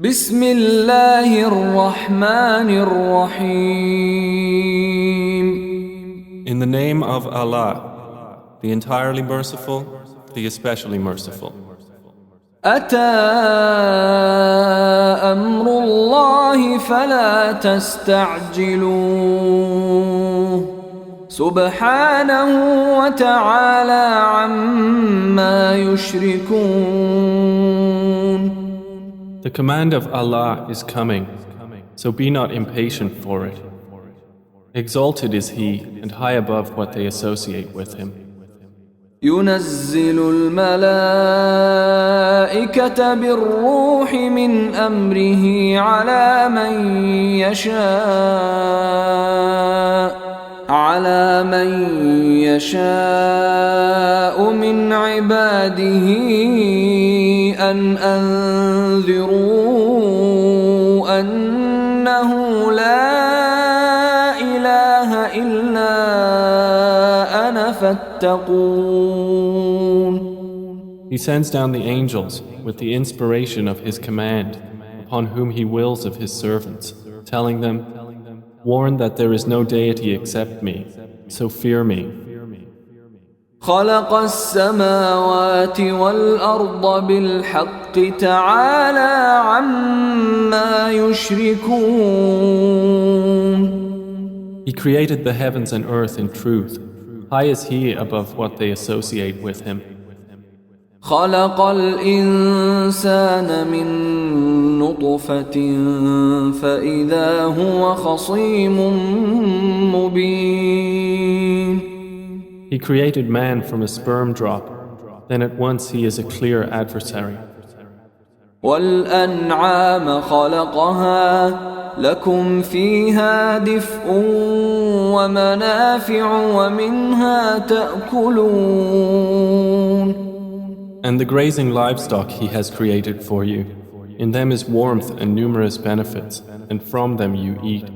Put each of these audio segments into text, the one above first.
بسم الله الرحمن الرحيم. In the name of Allah, the entirely merciful, the especially merciful. أتى أمر الله فلا تستعجلوه سبحانه وتعالى عما يشركون. The command of Allah is coming, so be not impatient for it. Exalted is He and high above what they associate with Him. ينزل الملائكة بالروح من أمره على من يشاء من عباده أن أنذروا أنه لا إله إلا أنا فاتقون. He sends down the angels with the inspiration of His command upon whom He wills of His servants, telling them, warn that there is no deity except me, so fear me. خلق السماوات والأرض بالحق تعالى عما يشركون. He created the heavens and earth in truth. High is He above what they associate with Him. خلق الإنسان من نطفة فإذا هو خصيم مبين. He created man from a sperm drop, then at once he is a clear adversary. والأنعام خلقها لكم فيها دفء ومنافع ومنها تأكلون. And the grazing livestock He has created for you. In them is warmth and numerous benefits, and from them you eat.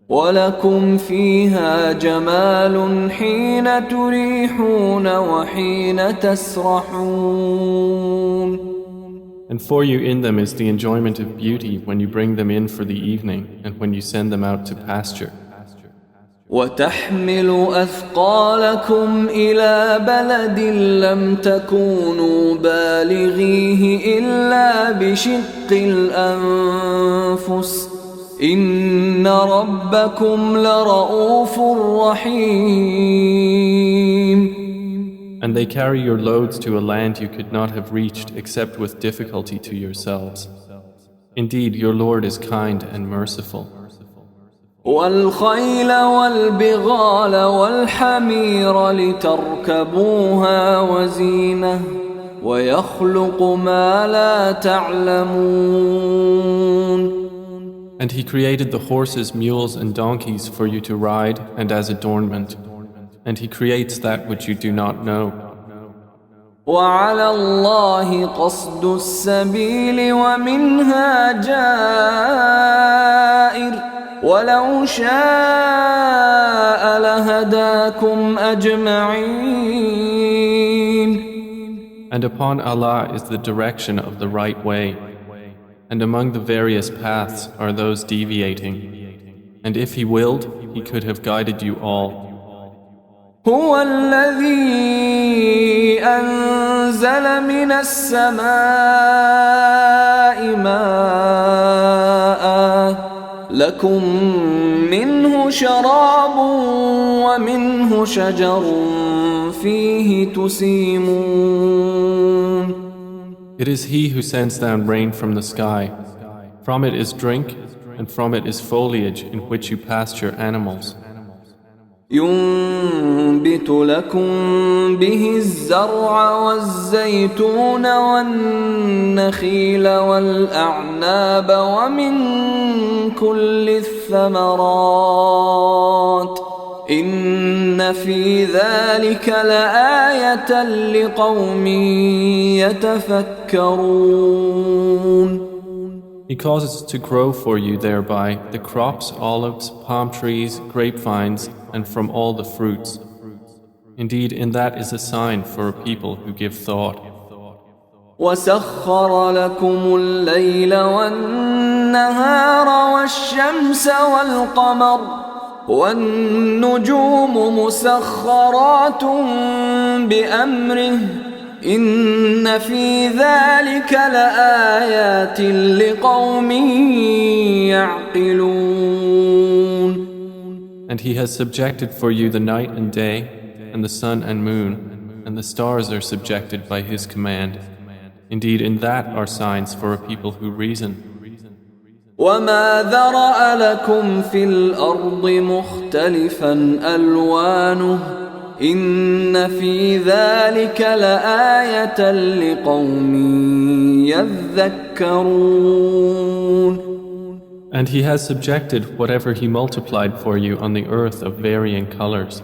ولكم فيها جمال حين تريحون وحين تسرحون. And for you in them is the enjoyment of beauty when you bring them in for the evening and when you send them out to pasture. وتحمل أثقالكم إلى بلد لم تكونوا بالغيه إلا بشق الأنفس إن ربكم لرؤوف رحيم. And they carry your loads to a land you could not have reached except with difficulty to yourselves. Indeed, your Lord is kind and merciful. والخيل والبغال والحمير لتركبوها وزينة ويخلق ما لا تعلمون. And He created the horses, mules, and donkeys for you to ride and as adornment. And He creates that which you do not know. وعلى الله قصد السبيل ومنها جائر ولو شاء لهداكم أجمعين. And upon Allah is the direction of the right way. And among the various paths are those deviating. And if He willed, He could have guided you all. هو الذي أنزل من السماء ماء لكم منه شراب ومنه شجر فيه تسيمون. It is He who sends down rain from the sky. From it is drink, and from it is foliage in which you pasture animals. ينبت لكم به الزرع والزيتون والنخيل والأعناب ومن كل الثمرات إن في ذلك لآية لقوم يتفكرون. He causes to grow for you thereby the crops, olives, palm trees, grapevines, and from all the fruits. Indeed, in that is a sign for a people who give thought. وسخر لكم الليل والنهار والشمس والقمر والنجوم مسخرات بأمره إن في ذلك لآيات لقوم يعقلون. And He has subjected for you the night and day, and the sun and moon, and the stars are subjected by His command. Indeed, in that are signs for a people who reason. وما ذرأ لكم في الأرض مختلفا ألوانه إن في ذلك لآية لقوم يذكرون. And He has subjected whatever He multiplied for you on the earth of varying colors.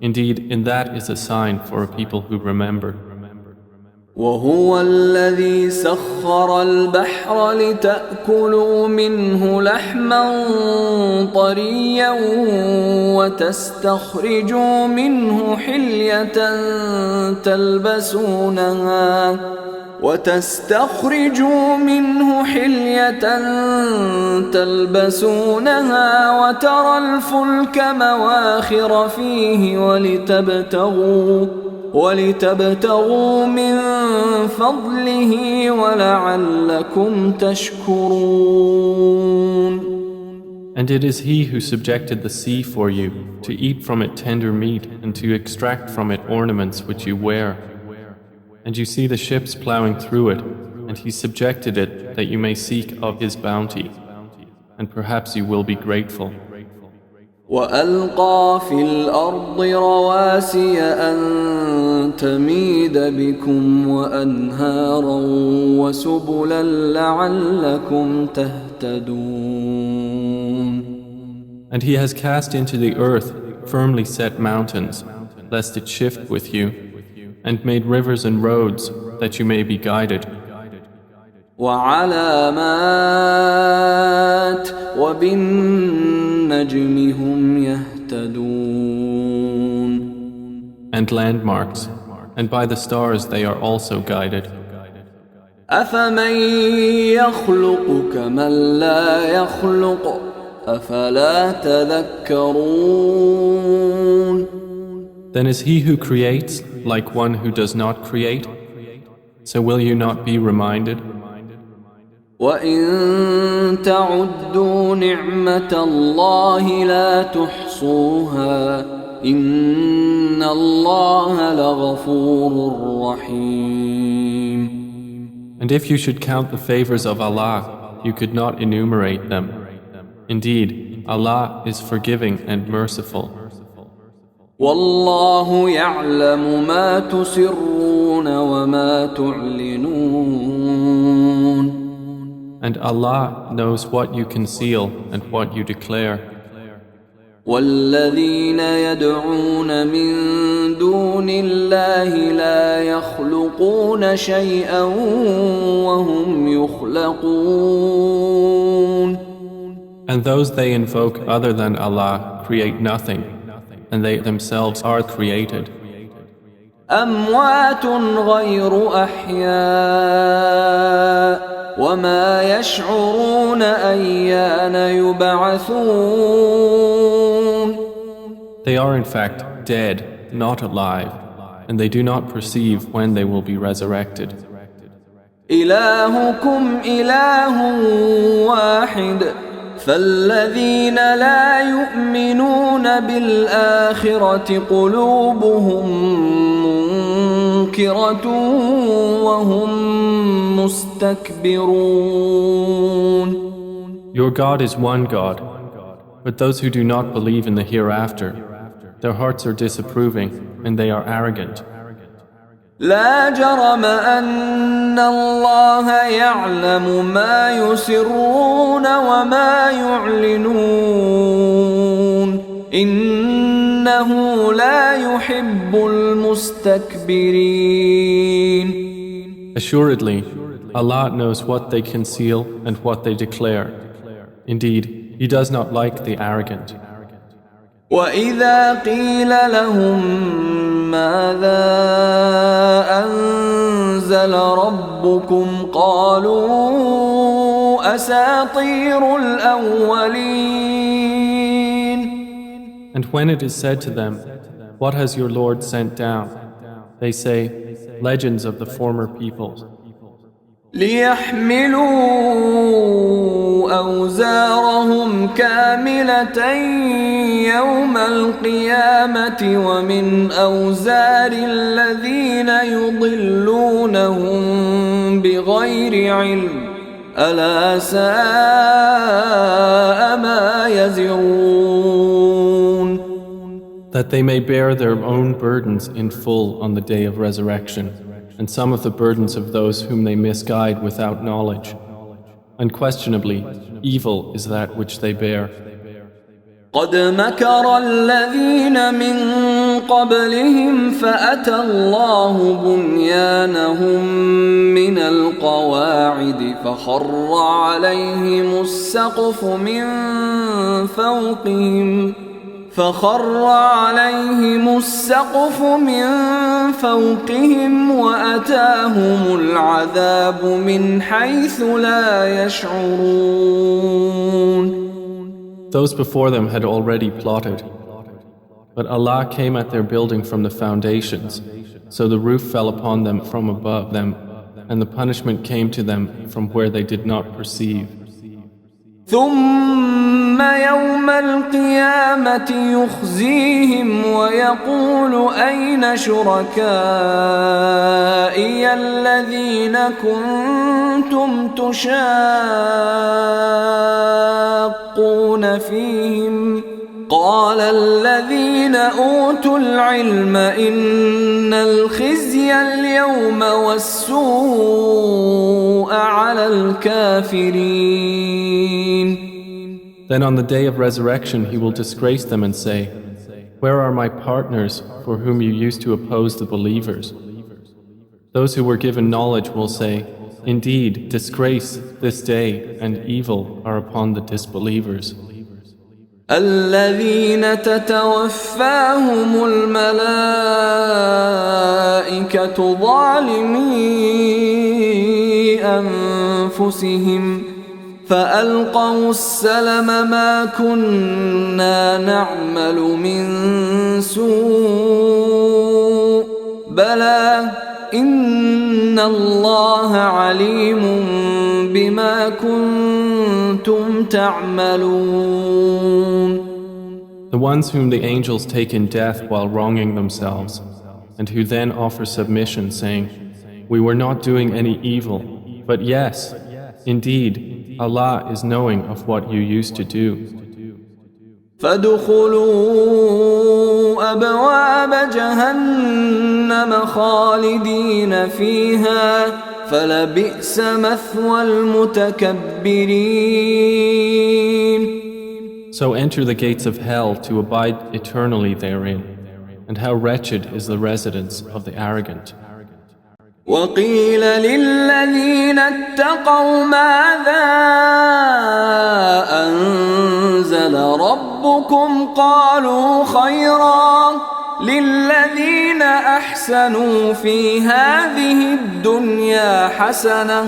Indeed, in that is a sign for a people who remember. وهو الذي سخر البحر لتأكلوا منه لحما طريا وتستخرجوا منه حلية تلبسونها وترى الفلك مواخر فيه ولتبتغوا من فضله ولعلكم تشكرون. And it is He who subjected the sea for you, to eat from it tender meat and to extract from it ornaments which you wear. And you see the ships plowing through it, and He subjected it that you may seek of His bounty, and perhaps you will be grateful. وألقى في الأرض رواسي أن تميد بكم وأنهارا وسبلا لعلكم تهتدون. And He has cast into the earth firmly set mountains, lest it shift with you, and made rivers and roads that you may be guided. وعلامات وبالنجم هم يهتدون. And landmarks, and by the stars they are also guided. أفمن يخلق كمن لا يخلق أفلا تذكرون. Then is He who creates like one who does not create? So will you not be reminded? وَإِن تَعُدُّوا نِعْمَةَ اللَّهِ لَا تُحْصُوهَا إِنَّ اللَّهَ لَغَفُورٌ رَّحِيمٌ. And if you should count the favors of Allah, you could not enumerate them. Indeed, Allah is forgiving and merciful. وَاللَّهُ يَعْلَمُ مَا تُسِرُّونَ وَمَا تُعْلِنُونَ. And Allah knows what you conceal and what you declare. وَالَّذِينَ يَدْعُونَ مِن دُونِ اللَّهِ لَا يَخْلُقُونَ شَيْئًا وَهُمْ يُخْلَقُونَ. And those they invoke other than Allah create nothing, and they themselves are created. أَمْوَاتٌ غَيْرُ أَحْيَاءٍ وَمَا يَشْعُرُونَ أَيَّانَ يُبْعَثُونَ. They are in fact dead, not alive, and they do not perceive when they will be resurrected. إِلَٰهُكُمْ إِلَٰهٌ واحد فالذين لا يؤمنون بالآخرة قلوبهم منكرة وهم مستكبرون. Your God is one God, but those who do not believe in the hereafter, their hearts are disapproving and they are arrogant. لا جرم أن الله يعلم ما يسرون وما يعلنون إنه لا يحب المستكبرين. Assuredly, Allah knows what they conceal and what they declare. Indeed, He does not like the arrogant. وإذا قيل لهم ماذا أنزل ربكم قالوا أساطير الأولين. And when it is said to them, "What has your Lord sent down?" they say, "Legends of the former peoples." ليحملوا أوزارهم كاملة يوم القيامة ومن أوزار الذين يضلونهم بغير علم ألا ساء ما يزرون. That they may bear their own burdens in full on the day of resurrection, and some of the burdens of those whom they misguide without knowledge. Unquestionably, evil is that which they bear. قد مكر الذين من قبلهم فأتى الله بنيانهم من القواعد فخر عليهم السقف من فوقهم وأتاهم العذاب من حيث لا يشعرون. Those before them had already plotted, but Allah came at their building from the foundations, so the roof fell upon them from above them, and the punishment came to them from where they did not perceive. ثم يوم القيامة يخزيهم ويقول أين شركائي الذين كنتم تشاقون فيهم قال الذين أوتوا العلم إن الخزي اليوم والسوء على الكافرين. Then on the day of resurrection he will disgrace them and say, "Where are my partners for whom you used to oppose the believers?" Those who were given knowledge will say, "Indeed, disgrace this day and evil are upon the disbelievers." الذين تتوفاهم الملائكة ظالمي أنفسهم فألقوا السلم ما كنا نعمل من سوء بلى إن الله عليم بما كنتم تعملون. The ones whom the angels take in death while wronging themselves, and who then offer submission, saying, "We were not doing any evil, but yes, indeed, Allah is knowing of what you used to do." فادخلوا أبواب جهنم خالدين فيها فلبئس مثوى المتكبرين. So enter the gates of hell to abide eternally therein, and how wretched is the residence of the arrogant. وقيل للذين اتقوا ماذا أنزل ربكم قالوا خيرا للذين أحسنوا في هذه الدنيا حسنة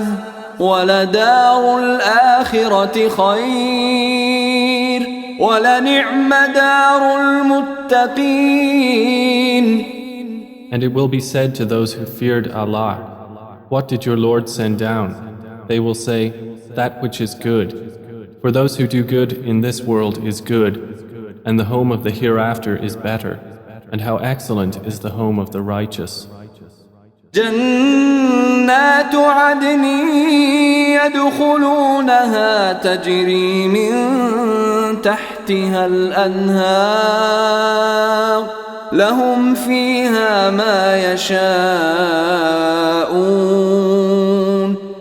ولدار الآخرة خير ولنعم دار المتقين. And it will be said to those who feared Allah, "What did your Lord send down?" They will say, "That which is good." For those who do good in this world is good, and the home of the hereafter is better, and how excellent is the home of the righteous. جنات عدن يدخلونها تجري من تحتها الأنهار لهم فيها ما يشاءون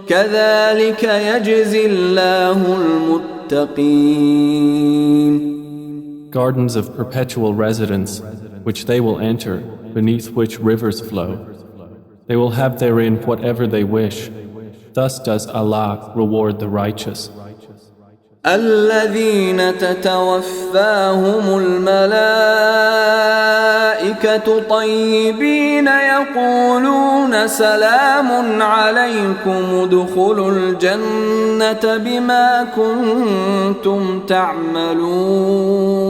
كذلك يجزي الله المتقين. Gardens of perpetual residence, which they will enter, beneath which rivers flow. They will have therein whatever they wish. Thus does Allah reward the righteous. الذين تتوفاهم الملائكة طيبين يقولون سلام عليكم ادخلوا الجنة بما كنتم تعملون.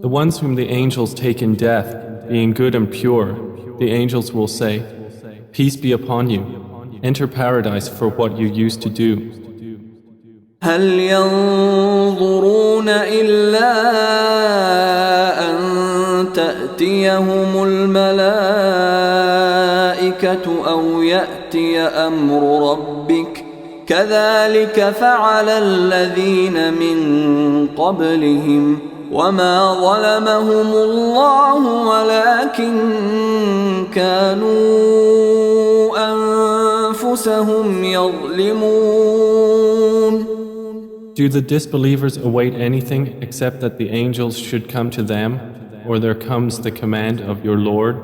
The ones whom the angels take in death, being good and pure, the angels will say, "Peace be upon you. Enter paradise for what you used to do." هل ينظرون إلا أن تأتيهم الملائكة أو يأتي أمر ربك كذلك فعل الذين من قبلهم وما ظلمهم الله ولكن كانوا أنفسهم يظلمون. Do the disbelievers await anything except that the angels should come to them, or there comes the command of your Lord?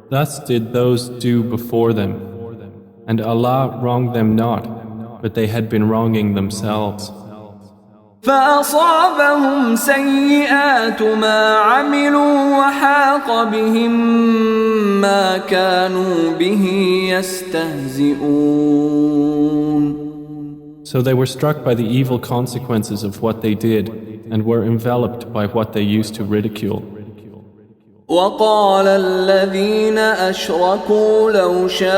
Thus did those do before them, and Allah wronged them not, but they had been wronging themselves. فأصابهم سيئات ما عملوا وحاق بهم ما كانوا به يستهزئون. So they were struck by the evil consequences of what they did and were enveloped by what they used to ridicule. وقال الذين أشركوا لو شاء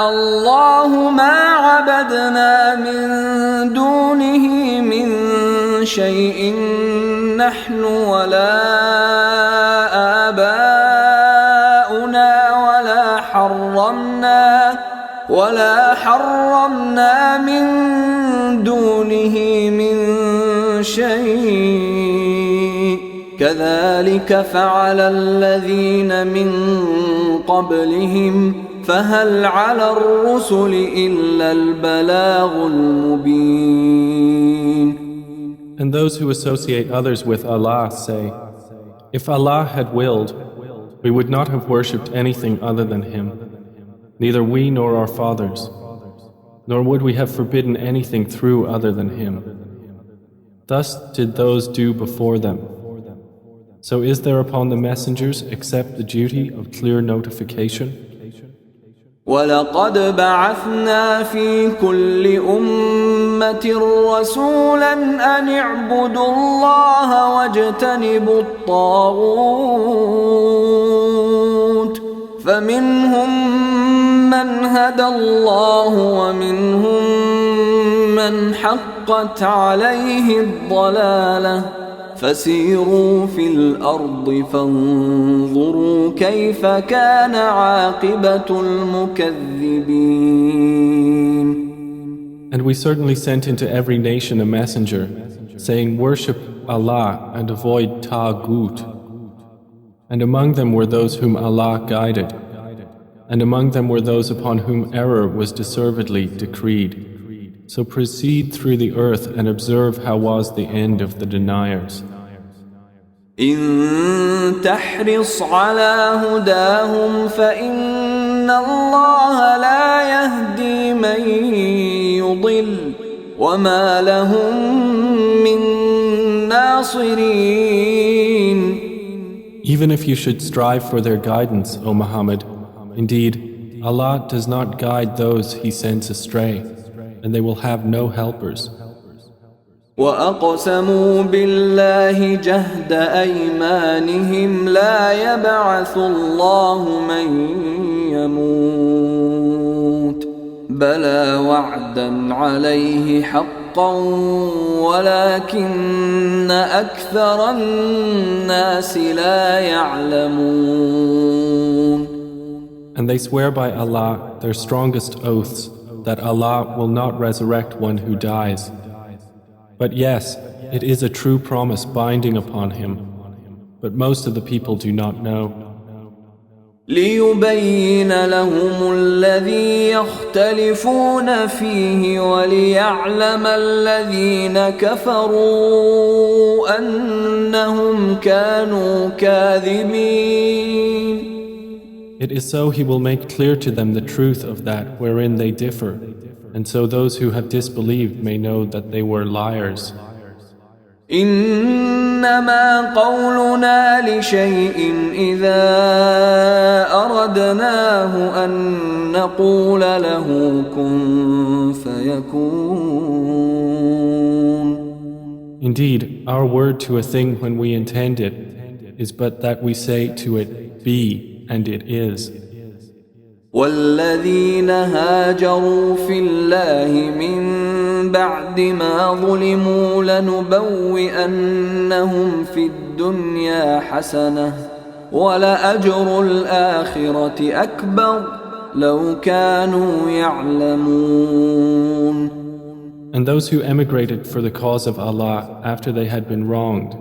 الله ما عبدنا من دونه من شيء نحن ولا آباؤنا ولا حرمنا من دونه من شيء كذلك فعل الذين من قبلهم فهل على الرسل إلا البلاغ المبين. And those who associate others with Allah say, if Allah had willed, we would not have worshipped anything other than Him, neither we nor our fathers, nor would we have forbidden anything through other than Him. Thus did those do before them. So is there upon the messengers except the duty of clear notification? وَلَقَدْ بَعَثْنَا فِي كُلِّ أُمَّةٍ رَسُولًا أَنِ اعْبُدُوا اللَّهَ وَاجْتَنِبُوا الطَّاغُوتَ فَمِنْهُمْ مَنْ هَدَى اللَّهُ وَمِنْهُمْ مَنْ حَقَّتْ عَلَيْهِ الضَّلَالَةُ فسيروا في الأرض فانظروا كيف كان عاقبة المكذبين. And we certainly sent into every nation a messenger, saying, worship Allah and avoid Taghut. And among them were those whom Allah guided, and among them were those upon whom error was deservedly decreed. So proceed through the earth and observe how was the end of the deniers. إن تحرص على هداهم فإن الله لا يهدي من يضل وما لهم من ناصرين. Even if you should strive for their guidance, O Muhammad, indeed, Allah does not guide those He sends astray, and they will have no helpers. وَأَقْسَمُوا بِاللَّهِ جَهْدَ أَيْمَانِهِمْ لَا يَبْعَثُ اللَّهُ مَن يَمُوتُ بَلَى وَعْدًا عَلَيْهِ حَقًّا وَلَكِنَّ أَكْثَرَ النَّاسِ لَا يَعْلَمُونَ. And they swear by Allah their strongest oaths that Allah will not resurrect one who dies. But yes, it is a true promise binding upon him, but most of the people do not know. لِيُبَيِّنَ لَهُمُ الَّذِي يَخْتَلِفُونَ فِيهِ وَلِيَعْلَمَ الَّذِينَ كَفَرُوا أَنَّهُمْ كَانُوا كَاذِبِينَ. It is so He will make clear to them the truth of that wherein they differ, And so those who have disbelieved may know that they were liars. إنما قولنا لشيء إذا أردناه أن نقول له كن فيكون. Indeed, our word to a thing when we intend it is but that we say to it, be, and it is. والذين هاجروا في الله من بعد ما ظلموا لنبوئنهم في الدنيا حسنة ولأجر الآخرة أكبر لو كانوا يعلمون. And those who emigrated for the cause of Allah after they had been wronged,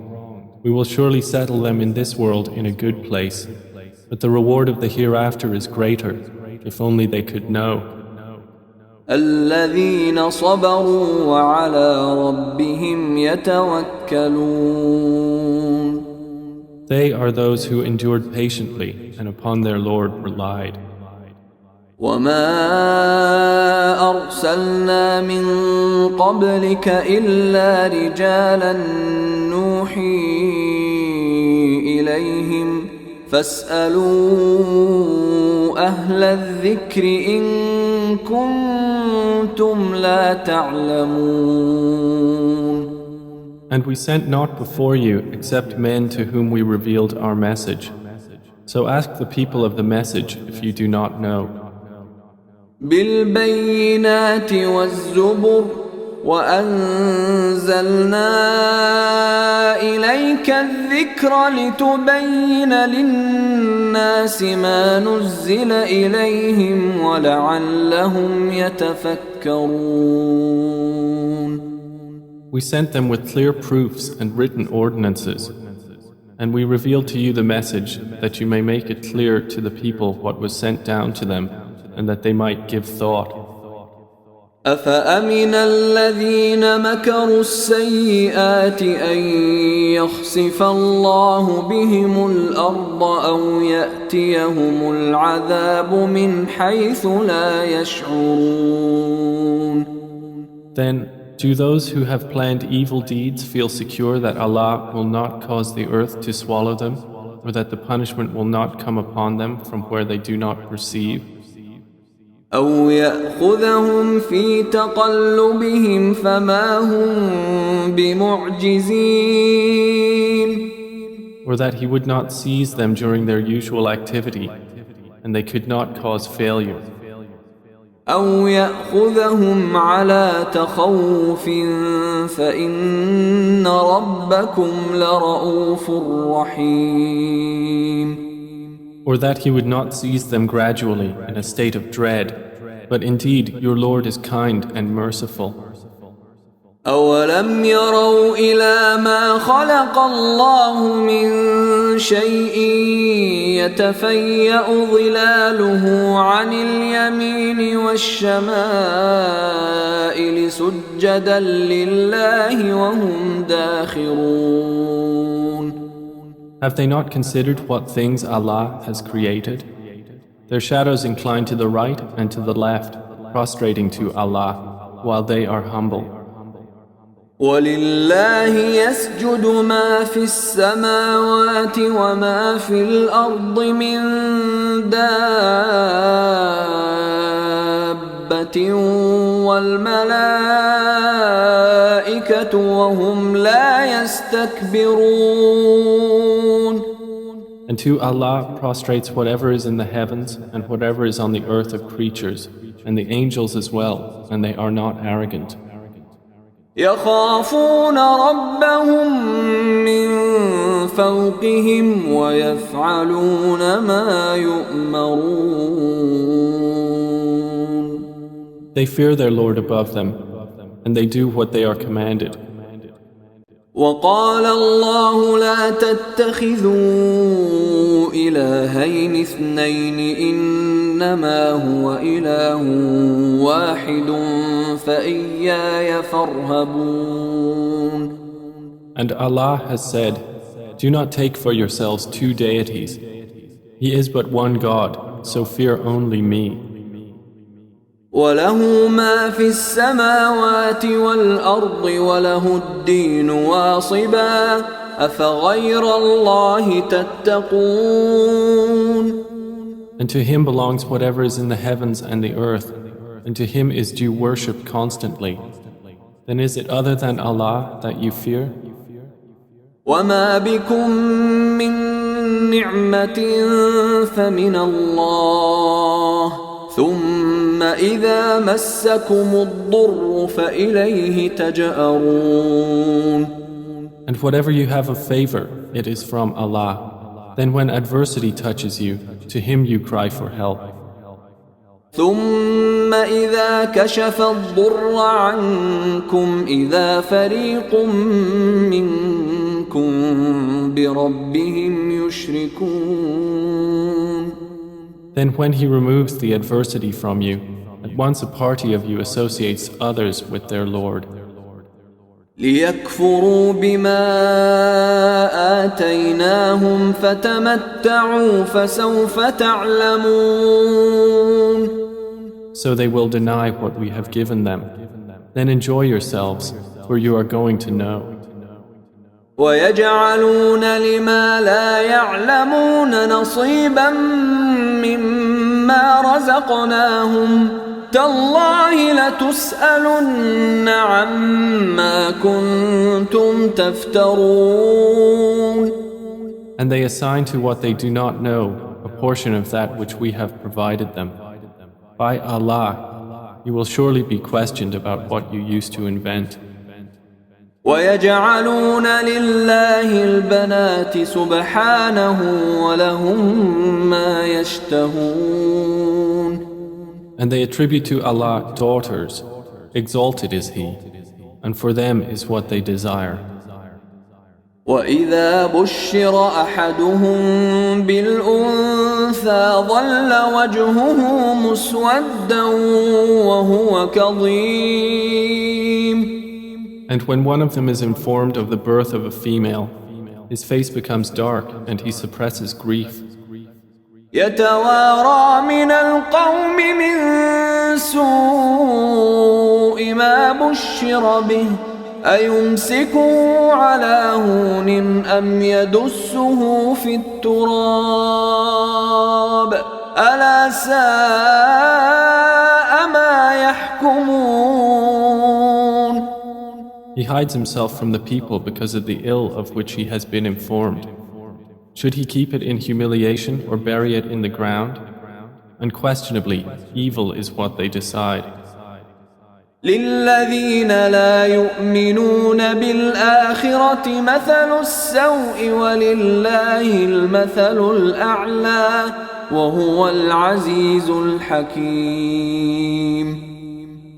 we will surely settle them in this world in a good place, but the reward of the hereafter is greater, if only they could know. الذين صبروا وعلى ربهم يتوكلون. They are those who endured patiently and upon their Lord relied. وما أرسلنا من قبلك إلا رجالا نوحي إليهم فاسألوا أهل الذكر إن كنتم لا تعلمون. And we sent not before you except men to whom we revealed our message. So ask the people of the message if you do not know. بالبينات والزبر وأنزلنا إليك الذكر لتبين للناس ما نزل إليهم ولعلهم يتفكرون. We sent them with clear proofs and written ordinances, and we revealed to you the message that you may make it clear to the people what was sent down to them, and that they might give thought. أفأمن الذين مكروا السيئات أن يخسف الله بهم الأرض أو يأتيهم العذاب من حيث لا يشعرون. Then, do those who have planned evil deeds feel secure that Allah will not cause the earth to swallow them, or that the punishment will not come upon them from where they do not perceive? أو يأخذهم في تقلبهم فما هم بمعجزين. Or that He would not seize them during their usual activity, and they could not cause failure. أو يأخذهم على تخوف فإن ربكم لرؤوف رحيم. Or that He would not seize them gradually in a state of dread, but indeed your Lord is kind and merciful. أولم يروا إلى ما خلق الله من شيء يتفيأ ظلاله عن اليمين والشمائل سجدا لله وهم داخرون. Have they not considered what things Allah has created? Their shadows incline to the right and to the left, prostrating to Allah, while they are humble. ولله يسجد ما في السماوات وما في الأرض من دابة والملائكة وهم لا يستكبرون. And to Allah prostrates whatever is in the heavens and whatever is on the earth of creatures, and the angels as well, and they are not arrogant. يخافون ربهم من فوقهم ويفعلون ما يؤمرون. They fear their Lord above them, and they do what they are commanded. وقال الله لا تتخذوا إلهين اثنين إنما هو إله واحد فإياي فارهبون. And Allah has said, do not take for yourselves two deities. He is but one God, so fear only me. وله ما في السماوات والأرض وله الدين واصبا أفغير الله تتقون. And to him belongs whatever is in the heavens and the earth, and to him is due worship constantly. Then is it other than Allah that you fear? وما بكم من نعمة فمن الله ثم إذا مسكم الضر فإليه تجأرون. And whatever you have of favor, it is from Allah. Then when adversity touches you, to him you cry for help. ثم إذا كشف الضر عنكم إذا فريق منكم بربهم يشركون. Then when he removes the adversity from you, at once a party of you associates others with their Lord. ليكفروا بما آتيناهم فتمتعوا فسوف تعلمون. So they will deny what we have given them. Then enjoy yourselves, for you are going to know. ويجعلون لما لا يعلمون نصيبا مما رزقناهم تالله لتسألن عما كنتم تفترون. And they assign to what they do not know a portion of that which we have provided them. By Allah, you will surely be questioned about what you used to invent. ويجعلون لله البنات سبحانه ولهم ما يشتهون. And they attribute to Allah daughters. Exalted is He, and for them is what they desire. وإذا بشر أحدهم بالأنثى ظل وجهه مسودا وهو كظيم. And when one of them is informed of the birth of a female, his face becomes dark and he suppresses grief. يتوارى من القوم من سوء ما بشر به أيمسكه على هون أم يدسه في التراب ألا ساء ما يحكمون. He hides himself from the people because of the ill of which he has been informed. Should he keep it in humiliation or bury it in the ground? Unquestionably, evil is what they decide. للذين لا يؤمنون بالآخرة مثل السوء ولله المثل الأعلى وهو العزيز الحكيم.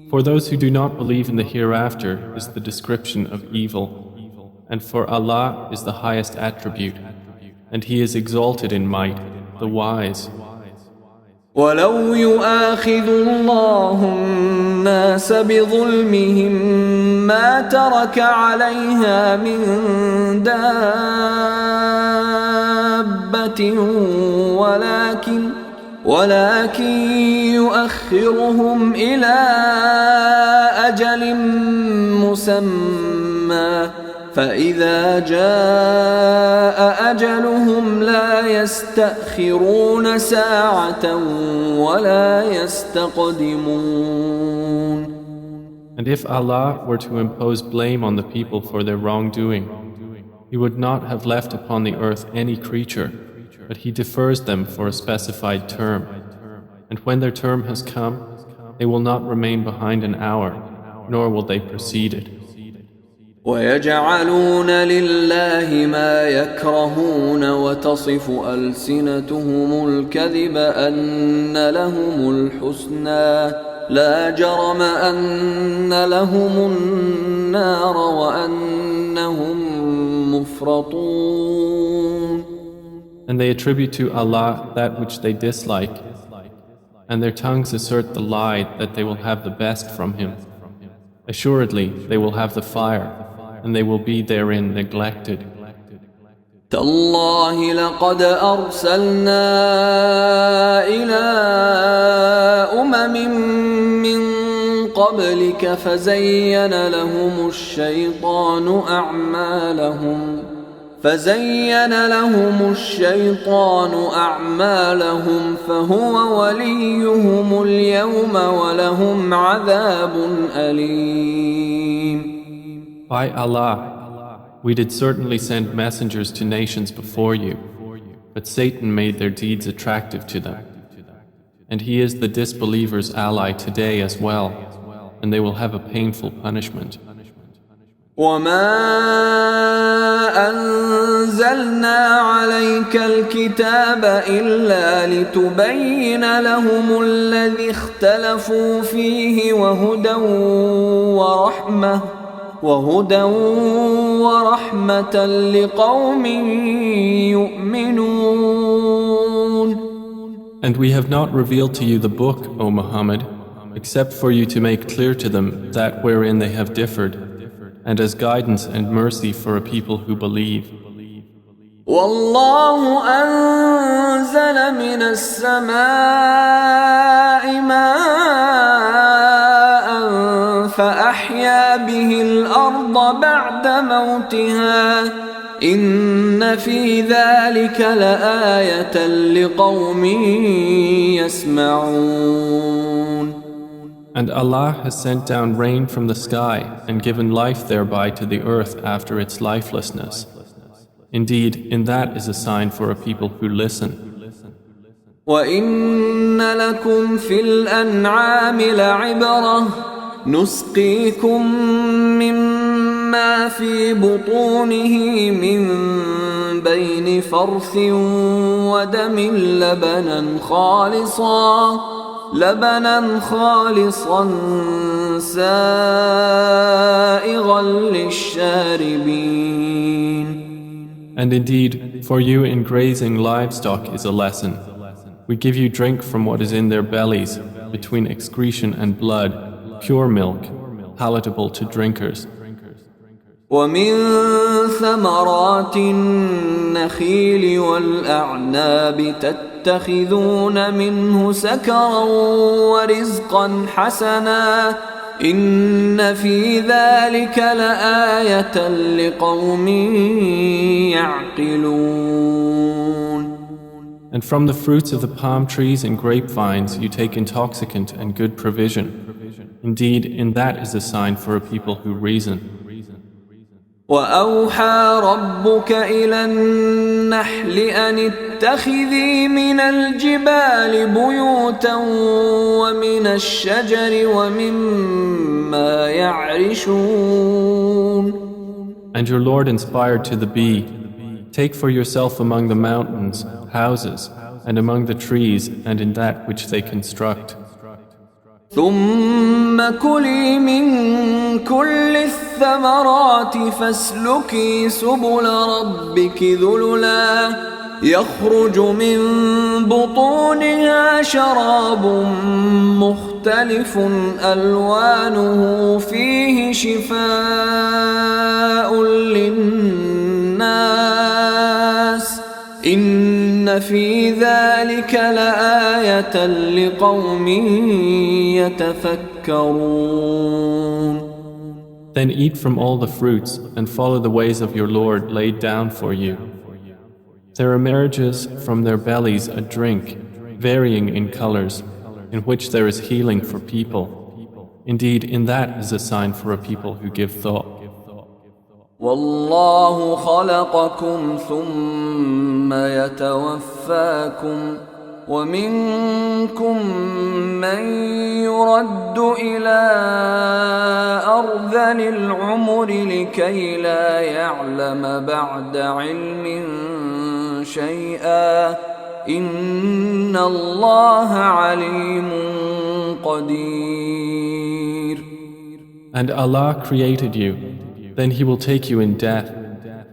For those who do not believe in the hereafter is the description of evil, and for Allah is the highest attribute, and He is exalted in might, the wise. ولو يؤاخذ الله الناس بظلمهم ما ترك عليها من دابة ولكن يؤخرهم إلى أجل مسمى فإذا جاء أجلهم لا يستأخرون ساعة ولا يستقدمون. And if Allah were to impose blame on the people for their wrongdoing, He would not have left upon the earth any creature, but He defers them for a specified term. And when their term has come, they will not remain behind an hour, nor will they precede it. ويجعلون لله ما يكرهون وتصف ألسنتهم الكذب أن لهم الحسنى لا جرم أن لهم النار وأنهم مفرطون. And they attribute to Allah that which they dislike, and their tongues assert the lie that they will have the best from Him. Assuredly, they will have the fire, and they will be therein neglected. تالله لقد أرسلنا إلى أمم من قبلك فزين لهم الشيطان أعمالهم فهو وليهم اليوم ولهم عذاب أليم. By Allah, we did certainly send messengers to nations before you, but Satan made their deeds attractive to them. And he is the disbelievers' ally today as well, and they will have a painful punishment. وما أنزلنا عليك الكتاب إلا لتبين لهم الذي اختلفوا فيه وهدى ورحمة لقوم يؤمنون. And we have not revealed to you the book, O Muhammad, except for you to make clear to them that wherein they have differed, and as guidance and mercy for a people who believe. والله أنزل من السماء ماء فأحيا به الأرض بعد موتها إن في ذلك لآية لقوم يسمعون. And Allah has sent down rain from the sky and given life thereby to the earth after its lifelessness. Indeed, in that is a sign for a people who listen. وَإِنَّ لَكُمْ فِي الْأَنْعَامِ لَعِبْرَةً نُسْقِيكُم مِّمَّا فِي بُطُونِهِ مِن بَيْنِ فَرْثٍ وَدَمٍ لبنا خالصا سائغا للشاربين. And indeed, for you in grazing livestock is a lesson. We give you drink from what is in their bellies, between excretion and blood, pure milk, palatable to drinkers. ومن ثمرات النخيل والأعناب تتخذون منه سكرا ورزقا حسنا إن في ذلك لآية لقوم يعقلون. And from the fruits of the palm trees and grapevines you take intoxicant and good provision. Indeed, in that is a sign for a people who reason. وأوحى ربك إلى النحل أن اتخذي من الجبال بيوتا ومن الشجر ومما يعرشون. And your Lord inspired to the bee, take for yourself among the mountains houses, and among the trees and in that which they construct. ثم كلي من كل الثمرات فاسلكي سبل ربك ذللا يخرج من بطونها شراب مختلف ألوانه فيه شفاء للناس إن في ذلك لآية لقوم يتفكرون. Then eat from all the fruits and follow the ways of your Lord laid down for you. There emerges from their bellies a drink, varying in colors, in which there is healing for people. Indeed, in that is a sign for a people who give thought. والله خلقكم ثم يتوفاكم ومنكم من يرد إلى أرذل العمر لكي لا يعلم بعد علم شيئا إن الله عليم قدير. And Allah created you. Then He will take you in death,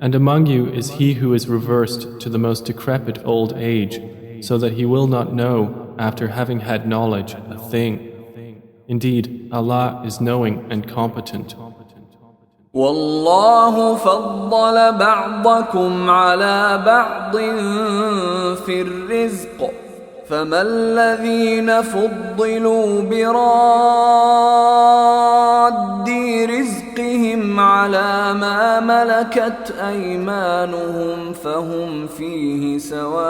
and among you is he who is reversed to the most decrepit old age, so that he will not know, after having had knowledge, a thing. Indeed, Allah is knowing and competent. والله فضل بعضكم على بعض في الرزق فما الذين فضلوا براد رزقهم على ما ملكت أيمانهم فهم فيه سواء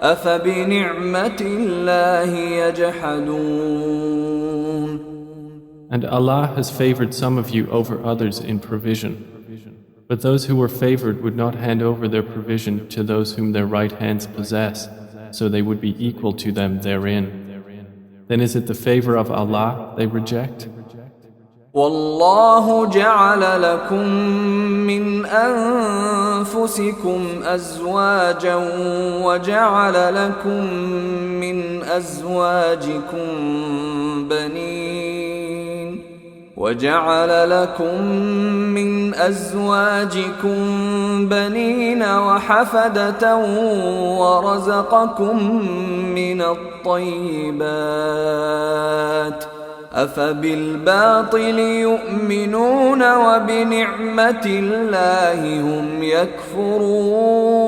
أفبنعمة الله يجحدون. And Allah has favored some of you over others in provision. But those who were favored would not hand over their provision to those whom their right hands possess, so they would be equal to them therein. Then is it the favor of Allah they reject? والله جعل لكم من أنفسكم أزواجا وجعل لكم من أزواجكم بنين وحفدة ورزقكم من الطيبات أفبالباطل يؤمنون وبنعمة الله هم يكفرون.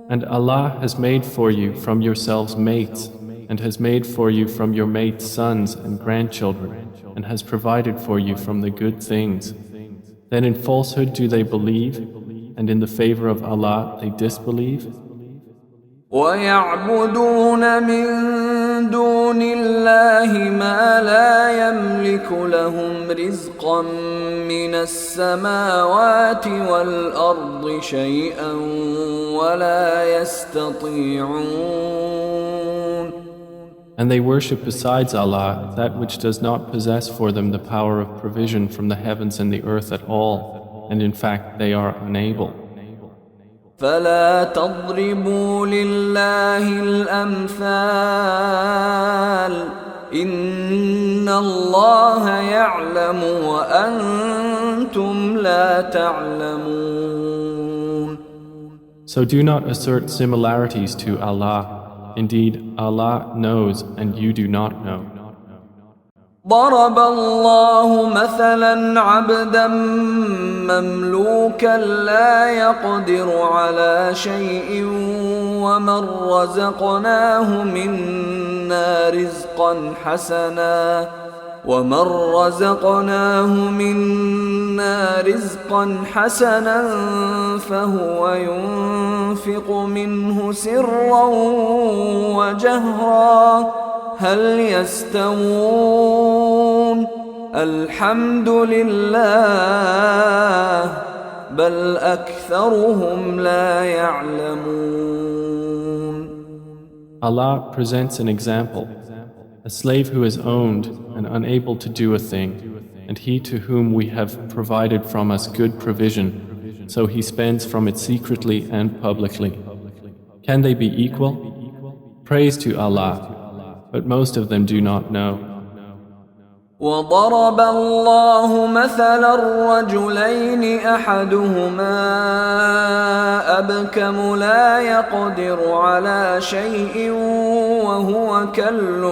And Allah has made for you from yourselves mates, and has made for you from your mates sons and grandchildren, and has provided for you from the good things. Then in falsehood do they believe, and in the favor of Allah they disbelieve? ويعبدون من دون الله ما لا يملك لهم رزقا من السماوات والأرض شيئا ولا يستطيعون. And they worship besides Allah that which does not possess for them the power of provision from the heavens and the earth at all, and in fact they are unable. فلا تضربوا لله الأمثال إن الله يعلم وأنتم لا تعلمون. So do not assert similarities to Allah. Indeed, Allah knows and you do not know. ضرب الله مثلا عبدا مملوكا لا يقدر على شيء ومن رزقناه منا رزقا حسنا فهو ينفق منه سرا وجهرا هل يستوون الحمد لله بل أكثرهم لا يعلمون. Allah presents an example, a slave who is owned and unable to do a thing, and he to whom we have provided from us good provision, so he spends from it secretly and publicly. Can they be equal? Praise to Allah, but most of them do not know. وضرب الله مثلا الرجلين أحدهما أبكم لا يقدر على شيء وهو كل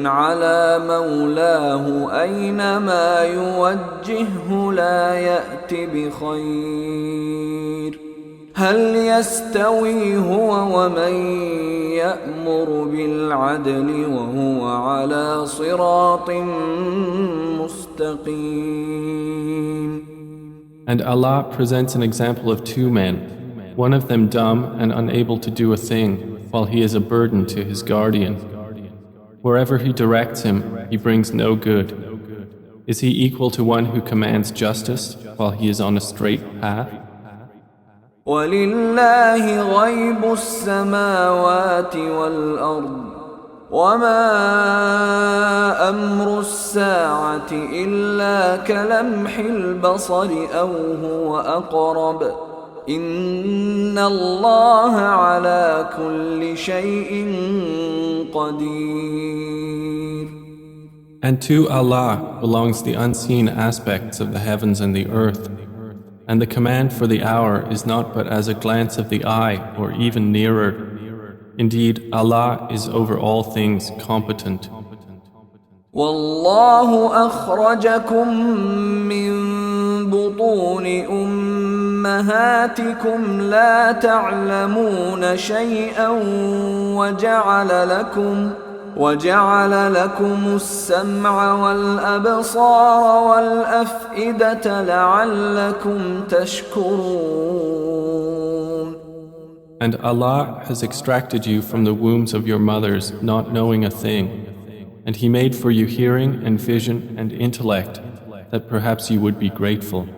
على مولاه أينما يوجهه لا يأت بخير هل يستوي هو ومن يأمر بالعدل وهو على صراط مستقيم. And Allah presents an example of two men, one of them dumb and unable to do a thing, while he is a burden to his guardian. Wherever he directs him, he brings no good. Is he equal to one who commands justice while he is on a straight path? ولله غيب السماوات والأرض وما أمر الساعة إلا كلمح البصر أو هو أقرب إن الله على كل شيء قدير. And to Allah belongs the unseen aspects of the heavens and the earth. And the command for the hour is not but as a glance of the eye or even nearer. Indeed, Allah is over all things competent. والله أخرجكم من بطون أمهاتكم لا تعلمون شيئا وجعل لكم السمع والأبصار والأفئدة لعلكم تشكرون. And Allah has extracted you from the wombs of your mothers, not knowing a thing. And He made for you hearing and vision and intellect, that perhaps you would be grateful.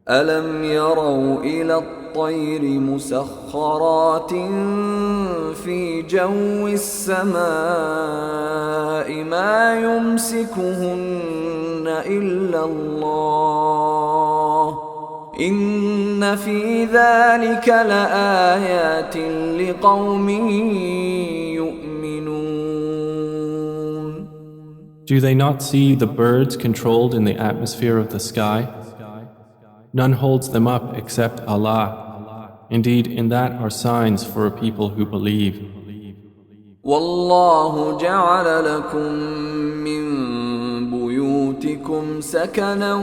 ألم يروا إلى الطير مسخرات في جو السماء ما يمسكهن إلا الله إن في ذلك لآيات لقوم يؤمنون. Do they not see the birds controlled in the atmosphere of the sky? None holds them up except Allah. Indeed, in that are signs for a people who believe. والله جعل لكم من بيوتكم سكنا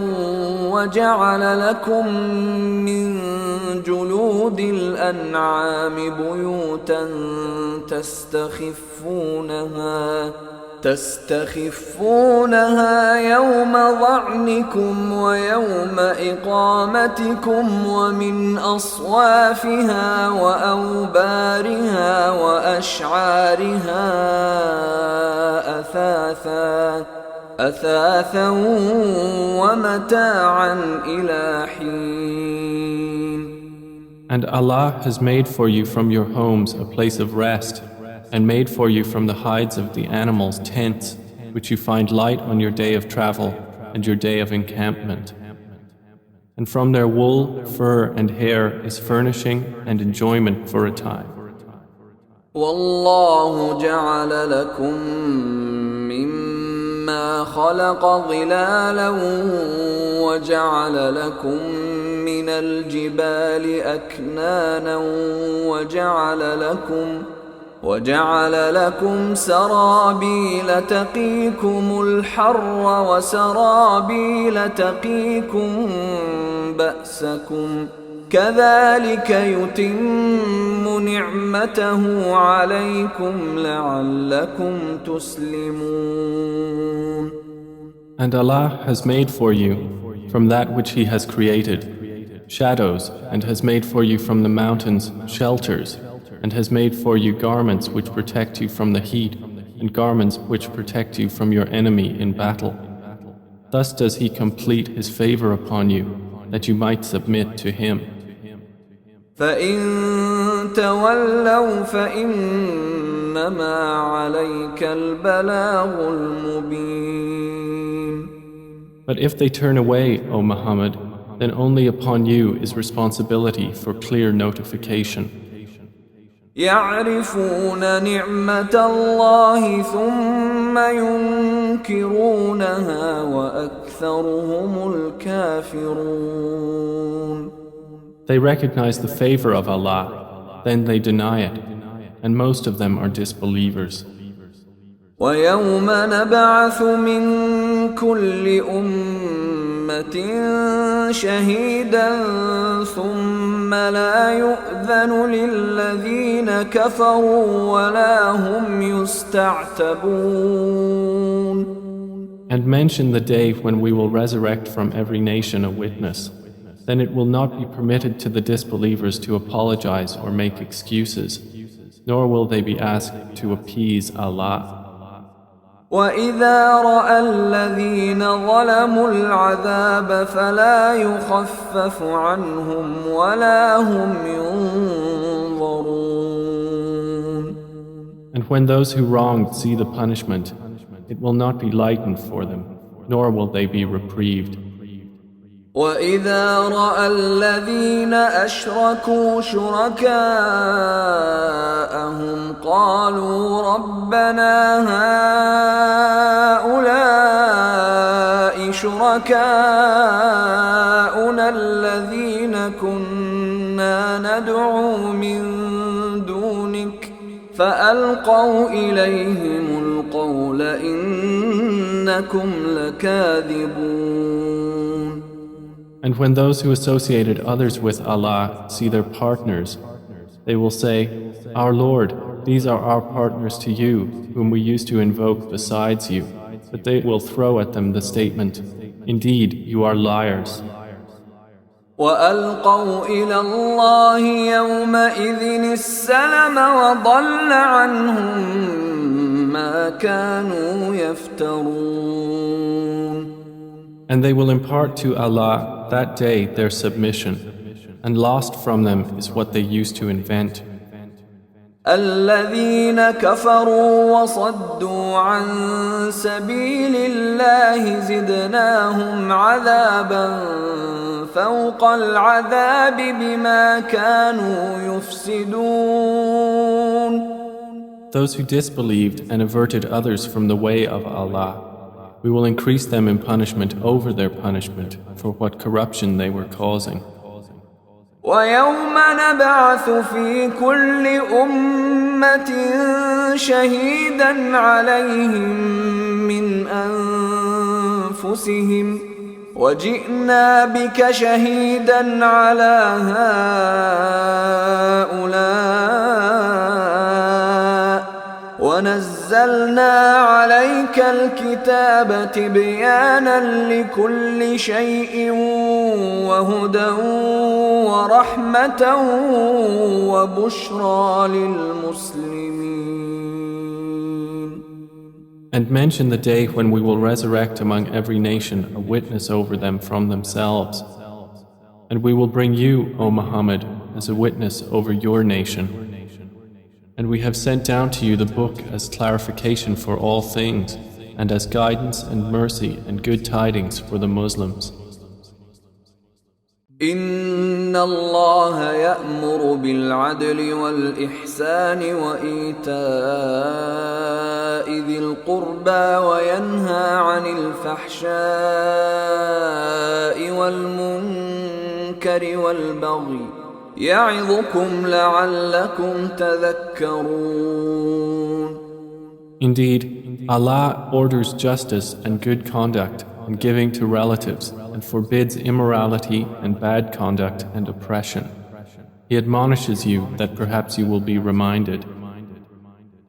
وجعل لكم من جلود الأنعام بيوتا تستخفونها يوم ظعنكم ويوم إقامتكم ومن أصوافها وأوبارها وأشعارها أثاثا ومتاعا إلى حين. And Allah has made for you from your homes a place of rest, and made for you from the hides of the animals tents, which you find light on your day of travel and your day of encampment. And from their wool, fur, and hair is furnishing and enjoyment for a time. والله جعل لكم مما خلق ظلالا وجعل لكم من الجبال أكنانا وجعل لكم سرابيل تقيكم الحر وسرابيل تقيكم بأسكم كذلك يتم نعمته عليكم لعلكم تسلمون. And Allah has made for you from that which He has created shadows, and has made for you from the mountains shelters, and has made for you garments which protect you from the heat, and garments which protect you from your enemy in battle. Thus does He complete His favor upon you, that you might submit to Him. فَإِن تَوَلَّوْا فَإِنَّمَا عَلَيْكَ الْبَلَاغُ الْمُبِينُ. But if they turn away, O Muhammad, then only upon you is responsibility for clear notification. يعرفون نعمة الله ثم ينكرونها وأكثرهم الكافرون. They recognize the favor of Allah, then they deny it, and most of them are disbelievers. ويوم نبعث من كل أمة شهيدا ثم لا يؤذن للذين كفروا ولا هم يستعتبون. And mention the day when we will resurrect from every nation a witness. Then it will not be permitted to the disbelievers to apologize or make excuses, nor will they be asked to appease Allah. وَإِذَا رَأَى الَّذِينَ ظَلَمُوا الْعَذَابَ فَلَا يُخَفَّفُ عَنْهُمْ وَلَا هُمْ يُنظَرُونَ. And when those who wronged see the punishment, it will not be lightened for them, nor will they be reprieved. وَإِذَا رَأَى الَّذِينَ أَشْرَكُوا شُرَكَاءَهُمْ قَالُوا رَبَّنَا هَؤُلَاءِ شُرَكَاؤُنَا الَّذِينَ كُنَّا نَدْعُو مِن دُونِكَ فألقوا إليهم القول إنكم لكاذبون. And when those who associated others with Allah see their partners, they will say, Our Lord, these are our partners to you, whom we used to invoke besides you. But they will throw at them the statement, Indeed, you are liars. وألقوا إلى الله يومئذ السلم وضل عنهم ما كانوا يفترون. And they will impart to Allah that day their submission, and lost from them is what they used to invent. الذين كفروا وصدوا عن سبيل الله زدناهم عذابا فوق العذاب بما كانوا يفسدون. Those who disbelieved and averted others from the way of Allah, we will increase them in punishment over their punishment for what corruption they were causing. ويوم نبعث في كل أمة شهيدا عليهم من أنفسهم وجئنا بك شهيدا على هؤلاء ونزلنا عليك الكتاب تبيانا لكل شيء وهدى ورحمة وبشرى للمسلمين. And mention the day when we will resurrect among every nation a witness over them from themselves. And we will bring you, O Muhammad, as a witness over your nation. And we have sent down to you the book as clarification for all things, and as guidance and mercy and good tidings for the Muslims. إن الله يأمر بالعدل والإحسان وإيتاء ذي القربى وينهى عن الفحشاء والمنكر والبغي يعظكم لعلكم تذكرون. Indeed, Allah orders justice and good conduct and giving to relatives and forbids immorality and bad conduct and oppression. He admonishes you that perhaps you will be reminded.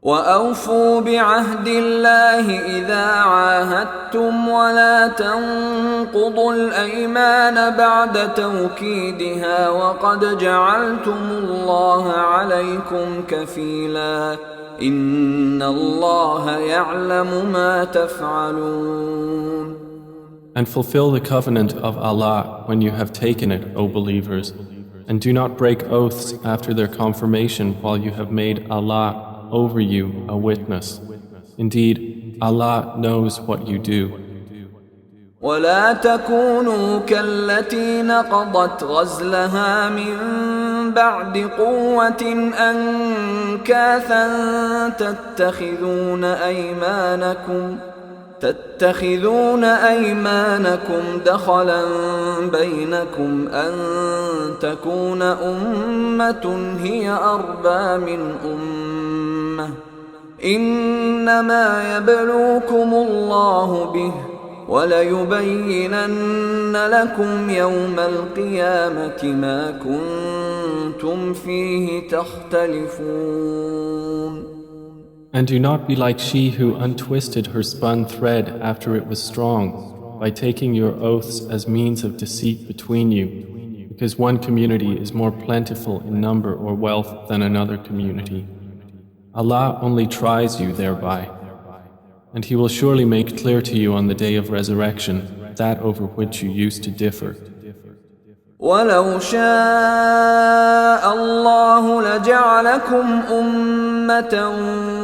وأوفوا بعهد الله إذا عاهدتم ولا تنقضوا الأيمان بعد توكيدها وقد جعلتم الله عليكم كفيلا إن الله يعلم ما تفعلون. And fulfill the covenant of Allah when you have taken it, O believers, and do not break oaths after their confirmation while you have made Allah over you a witness. Indeed, Allah knows what you do. ولا تكونوا كالتي نقضت غزلها من بعد قوة أنكاثا تتخذون أيمانكم دخلا بينكم أن تكون أمة هي أربى من أمة إنما يبلوكم الله به وليبينن لكم يوم القيامة ما كنتم فيه تختلفون. And do not be like she who untwisted her spun thread after it was strong, by taking your oaths as means of deceit between you, because one community is more plentiful in number or wealth than another community. Allah only tries you thereby, and He will surely make clear to you on the day of resurrection that over which you used to differ. ولو شاء الله لجعلكم أمة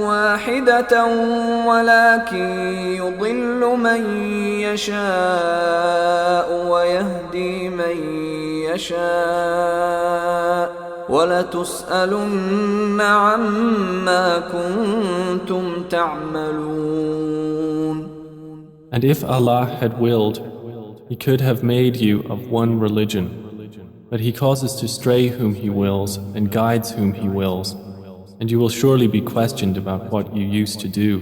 واحدة ولكن يضل من يشاء ويهدي من يشاء ولتسألن عما كنتم تعملون. And if Allah had willed, He could have made you of one religion. But He causes to stray whom He wills and guides whom He wills. and you will surely be questioned about what you used to do.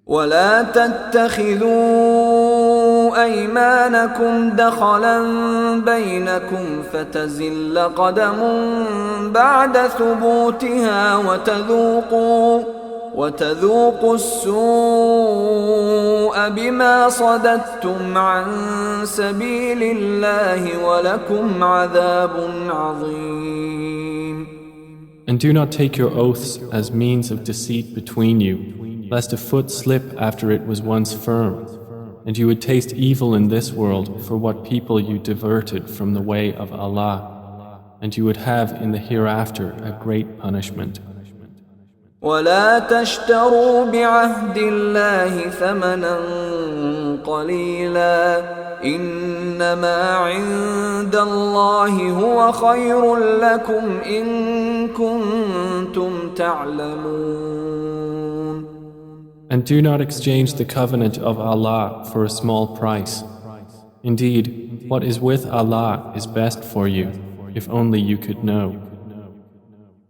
ولا تتخذوا أيمانكم دخلا بينكم فتزل قدم بعد ثبوتها وتذوقوا السوء بما صددتم عن سبيل الله ولكم عذاب عظيم. And do not take your oaths as means of deceit between you, lest a foot slip after it was once firm, and you would taste evil in this world for what people you diverted from the way of Allah, and you would have in the hereafter a great punishment. ولا تشتروا بعهد الله ثمنا قليلا إنما عند الله هو خير لكم إن كنتم تعلمون. And do not exchange the covenant of Allah for a small price. Indeed, what is with Allah is best for you, if only you could know.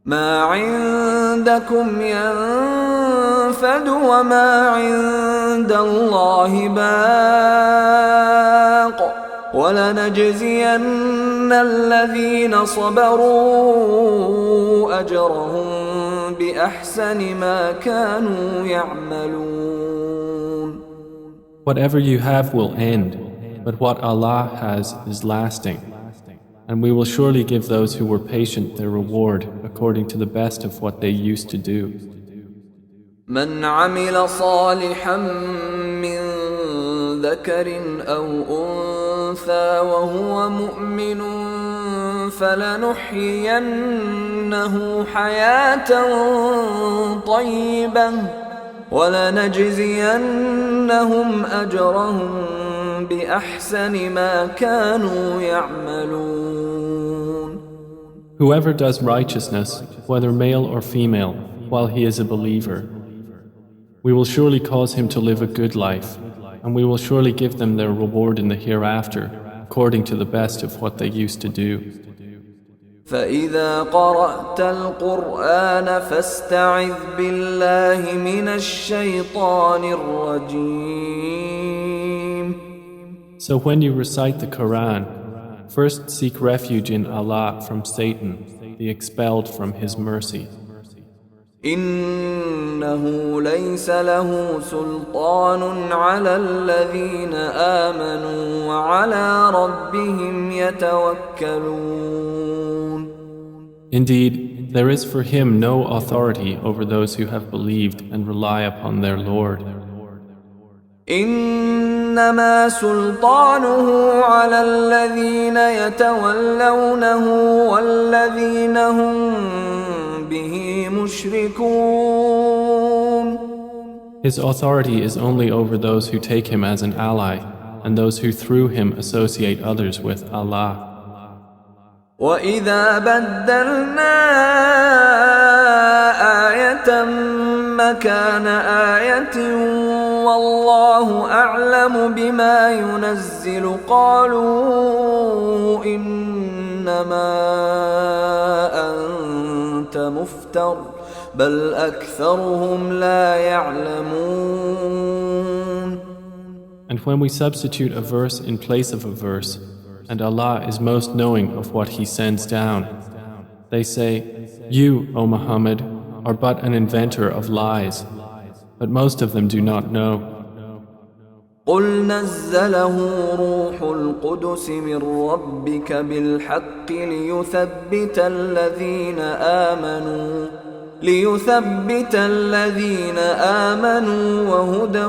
ما عندكم ينفد وما عند الله باق ولنجزين الذين صبروا أجرهم بأحسن ما كانوا يعملون. Whatever you have will end, but what Allah has is lasting. And we will surely give those who were patient their reward according to the best of what they used to do. من عمل صالحا من ذكر أو أنثى وهو مؤمن فلنحيينه حياة طيبة ولنجزينهم أجرهم بأحسن ما كانوا يعملون. Whoever does righteousness, whether male or female, while he is a believer, we will surely cause him to live a good life, and we will surely give them their reward in the hereafter, according to the best of what they used to do. فإذا قرأت القرآن فاستعذ بالله من الشيطان الرجيم. So when you recite the Quran, first seek refuge in Allah from Satan, the expelled from His mercy. إنه ليس له سلطان على الذين آمنوا وعلى ربهم يتوكلون. Indeed, there is for him no authority over those who have believed and rely upon their Lord. إنما سلطانه على الذين يتولونه والذين هم به مشركون. His authority is only over those who take him as an ally and those who through him associate others with Allah. وإذا بدلنا آية مكان آية والله أعلم بما ينزل قالوا إنما أنت مفتر بل أكثرهم لا يعلمون. And when we substitute a verse in place of a verse, and Allah is most knowing of what He sends down, they say, "You, O Muhammad, are but an inventor of lies," but most of them do not know. قل نزله روح القدس من ربك بالحق ليثبت الذين آمنوا وهدى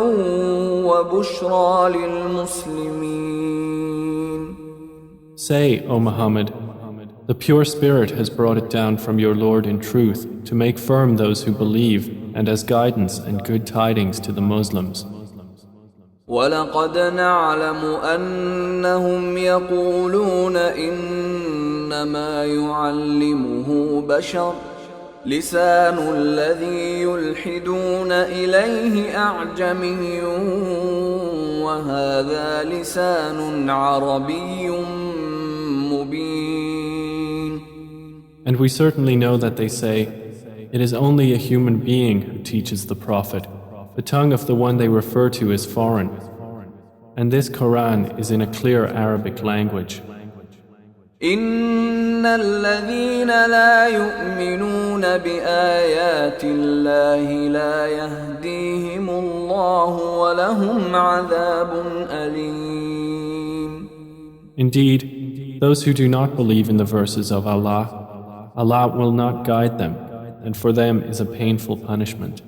وبشرى للمسلمين. Say, O Muhammad, the pure Spirit has brought it down from your Lord in truth to make firm those who believe and as guidance and good tidings to the Muslims. وَلَقَدْ نَعْلَمُ أَنَّهُمْ يَقُولُونَ إِنَّمَا يُعَلِّمُهُ بَشَرٌ لِسَانُ الَّذِي يُلْحِدُونَ إِلَيْهِ أَعْجَمِيٌّ وَهَذَا لِسَانٌ عَرَبِيٌّ مُبِينٌ. And we certainly know that they say, It is only a human being who teaches the Prophet. The tongue of the one they refer to is foreign. And this Quran is in a clear Arabic language. إن الذين لا يؤمنون بآيات الله لا يهديهم الله ولهم عذاب أليم. Indeed, those who do not believe in the verses of Allah, Allah will not guide them, and for them is a painful punishment.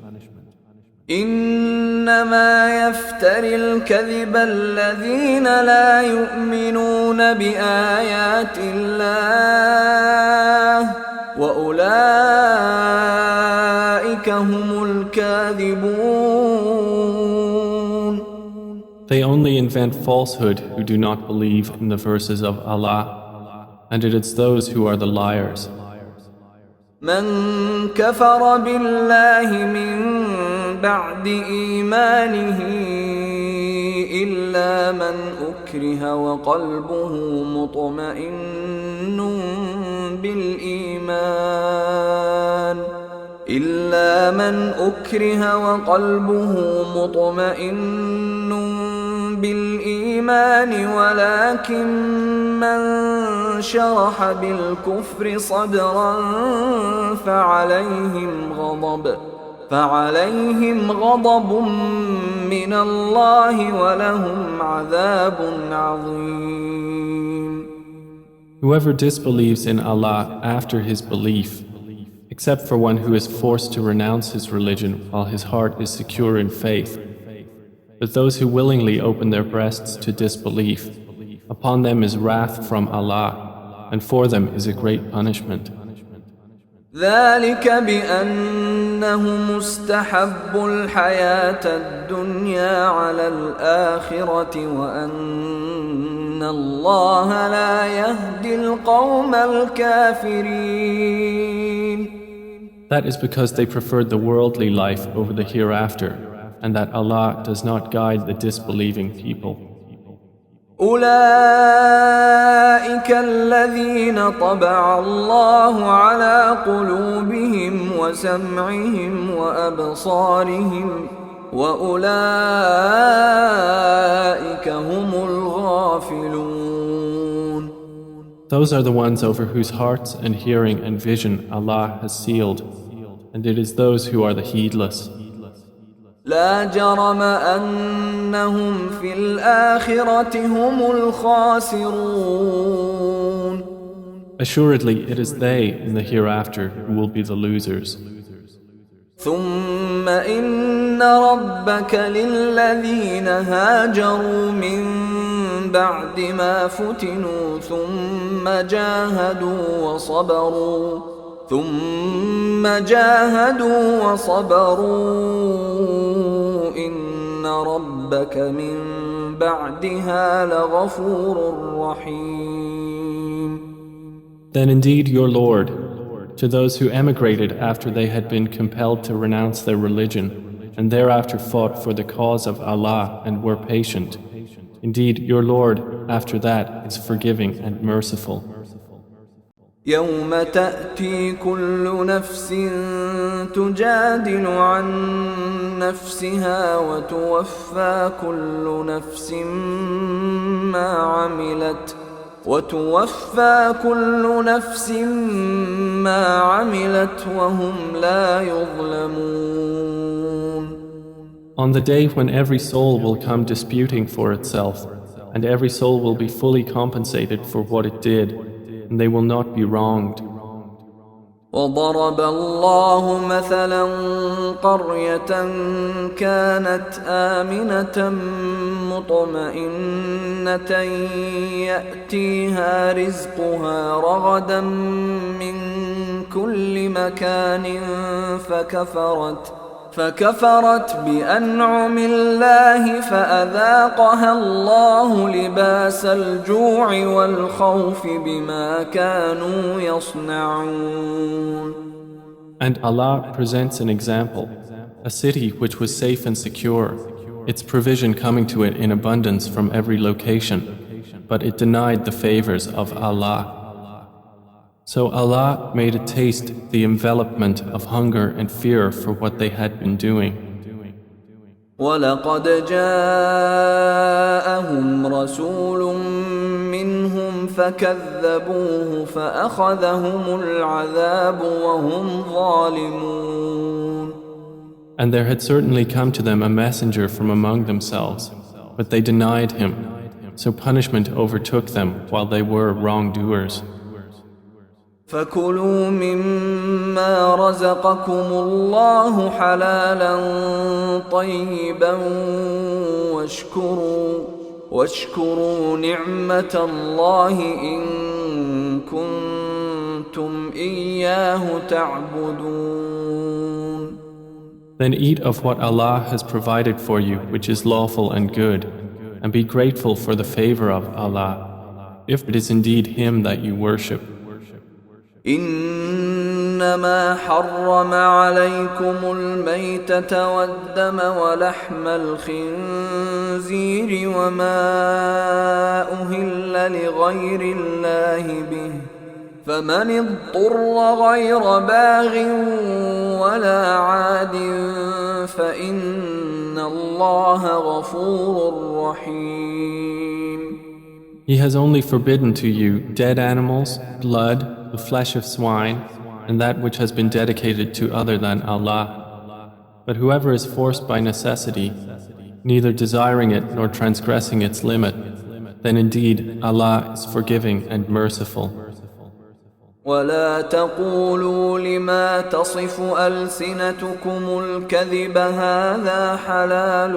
إنما يفتري الكذب الذين لا يؤمنون بآيات الله وأولئك هم الكاذبون. They only invent falsehood who do not believe in the verses of Allah, and it is those who are the liars. من كفر بالله من بعد إيمانه إلا من أكره وقلبه مطمئن بالإيمان ولكن من شرح بالكفر صدرا فعليهم غضب من الله ولهم عذاب عظيم. Whoever disbelieves in Allah after his belief, except for one who is forced to renounce his religion while his heart is secure in faith, but those who willingly open their breasts to disbelief, upon them is wrath from Allah, and for them is a great punishment. ذلك بأنهم استحبوا الحياة الدنيا على الآخرة وأن الله لا يهدي القوم الكافرين. That is because they preferred the worldly life over the hereafter, and that Allah does not guide the disbelieving people. أولئك الذين طبع الله على قلوبهم وسمعهم وأبصارهم وأولئك هم الغافلون. Those are the ones over whose hearts and hearing and vision Allah has sealed, and it is those who are the heedless. لا جرم أنهم في الآخرة هم الخاسرون. Assuredly, it is they in the hereafter who will be the losers. ثم إن ربك للذين هاجروا من بعد ما فتنوا ثم جاهدوا وصبروا إن ربك من بعدها لغفور رحيم. Then indeed your Lord, to those who emigrated after they had been compelled to renounce their religion, and thereafter fought for the cause of Allah and were patient, indeed your Lord after that is forgiving and merciful. يوم تأتي كل نفس تجادل عن نفسها وتوفى كل نفس ما عملت وهم لا يظلمون. On the day when every soul will come disputing for itself, and every soul will be fully compensated for what it did, and they will not be wronged. وضرب الله مثلا قرية كانت آمنة مطمئنة يأتيها رزقها رغدا من كل مكان فكفرت بأنعم الله فأذاقها الله لباس الجوع والخوف بما كانوا يصنعون. And Allah presents an example, a city which was safe and secure, its provision coming to it in abundance from every location, but it denied the favors of Allah. So Allah made a taste the envelopment of hunger and fear for what they had been doing. وَلَقَدْ جَاءَهُمْ رَسُولٌ مِّنْهُمْ فَكَذَّبُوهُ فَأَخَذَهُمُ الْعَذَابُ وَهُمْ ظَالِمُونَ. And there had certainly come to them a messenger from among themselves, but they denied him, so punishment overtook them while they were wrongdoers. فَكُلُوا مِمَّا رَزَقَكُمُ اللَّهُ حَلَالًا طَيِّبًا واشكروا نِعْمَةَ اللَّهِ إِن كُنتُمْ إِيَّاهُ تَعْبُدُونَ. Then eat of what Allah has provided for you, which is lawful and good, and be grateful for the favor of Allah, if it is indeed Him that you worship. إنما حرم عليكم الميتة والدم ولحم الخنزير وما أهل لغير الله به فمن اضطر غير باغ ولا عاد فإن الله غفور رحيم. He has only forbidden to you dead animals, blood, the flesh of swine, and that which has been dedicated to other than Allah. But whoever is forced by necessity, neither desiring it nor transgressing its limit, then indeed Allah is forgiving and merciful. ولا تقولوا لما تصف ألسنتكم الكذب هذا حلال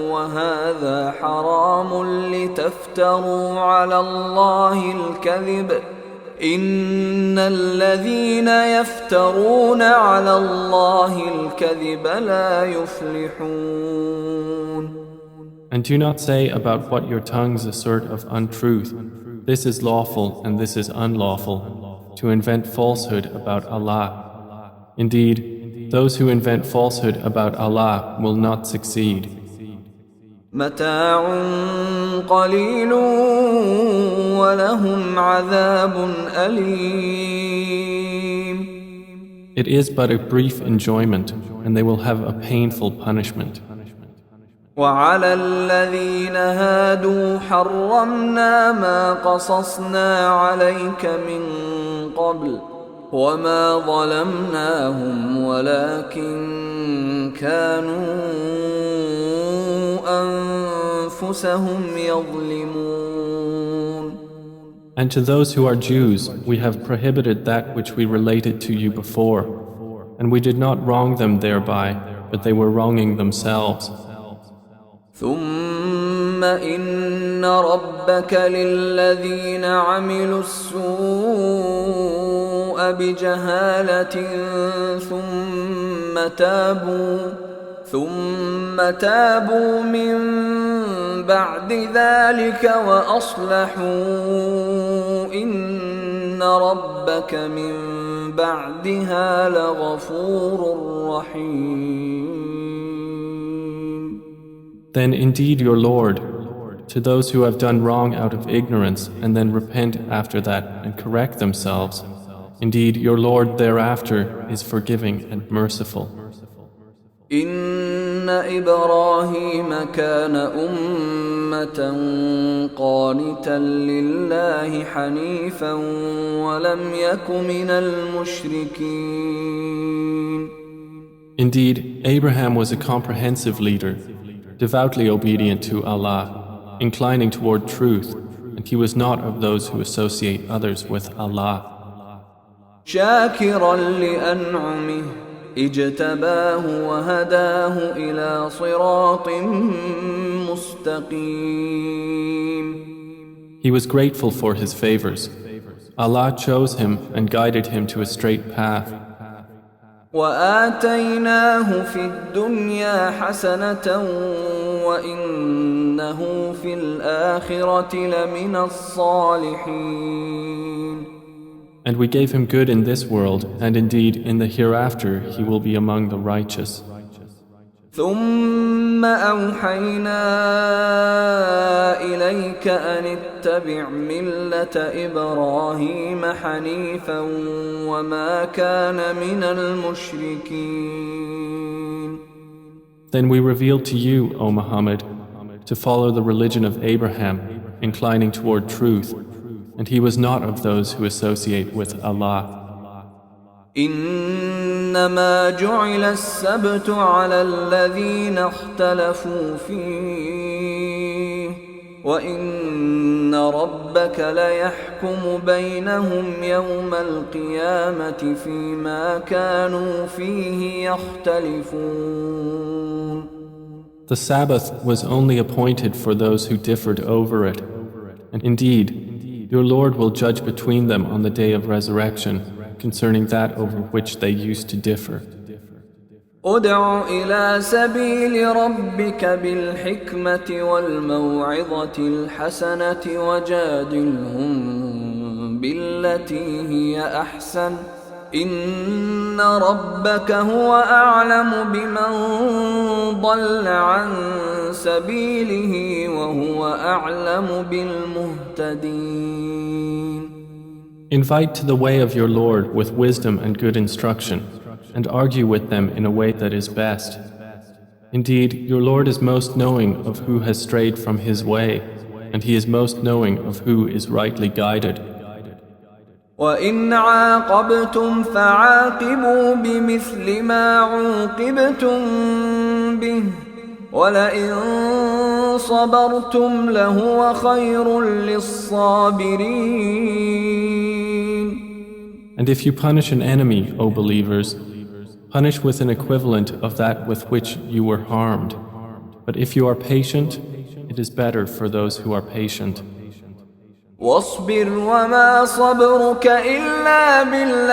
وهذا حرام لتفتروا على الله الكذب إن الذين يفترون على الله الكذب لا يفلحون. And do not say about what your tongues assert of untruth, this is lawful and this is unlawful, to invent falsehood about Allah. Indeed, those who invent falsehood about Allah will not succeed. متاع قليل ولهم عذاب أليم. It is but a brief enjoyment, and they will have a painful punishment. وعلى الذين هادوا حرمنا ما قصصنا عليك من قبل وما ظلمناهم ولكن كانوا أنفسهم يظلمون. And to those who are Jews, we have prohibited that which we related to you before, and we did not wrong them thereby, but they were wronging themselves. ثم إن ربك للذين عملوا السوء بجهالة ثم تابوا من بعد ذلك وأصلحوا إن ربك من بعدها لغفور رحيم. Then indeed your Lord, to those who have done wrong out of ignorance and then repent after that and correct themselves, indeed your Lord thereafter is forgiving and merciful. إن إبراهيم كان أمة قانتا لله حنيفا ولم يك من المشركين. Indeed, Abraham was a comprehensive leader, devoutly obedient to Allah, inclining toward truth, and he was not of those who associate others with Allah. شاكرا لأنعمه اجتباه وهداه إلى صراط مستقيم. He was grateful for his favors. Allah chose him and guided him to a straight path. وآتيناه في الدنيا حسنة وإنه في الآخرة لمن الصالحين. And we gave him good in this world, and indeed in the hereafter he will be among the righteous. ثم أوحينا إليك أن اتبع ملة إبراهيم حنيفا وما كان من المشركين. Then we revealed to you, O Muhammad, to follow the religion of Abraham, inclining toward truth, and he was not of those who associate with Allah. إنما جعل السبت على الذين اختلفوا فيه وإن ربك ليحكم بينهم يوم القيامة فيما كانوا فيه يختلفون. The Sabbath was only appointed for those who differed over it, and indeed, your Lord will judge between them on the day of resurrection concerning that over which they used to differ. ادع إلى سبيل ربك بالحكمة والموعظة الحسنة وجادلهم بالتي هي أحسن إن ربك هو أعلم بمن ضل عن سبيله وهو أعلم بالمهتدين. Invite to the way of your Lord with wisdom and good instruction, and argue with them in a way that is best. Indeed, your Lord is most knowing of who has strayed from His way, and He is most knowing of who is rightly guided. وَإِنْ عَاقَبْتُمْ فَعَاقِبُوا بِمِثْلِ مَا عُوقِبْتُمْ بِهِ وَلَئِنْ صَبَرْتُمْ لَهُوَ خَيْرٌ لِلصَّابِرِينَ. And if you punish an enemy, O believers, punish with an equivalent of that with which you were harmed. But if you are patient, it is better for those who are patient. واصبر وما صبرك إلا بالله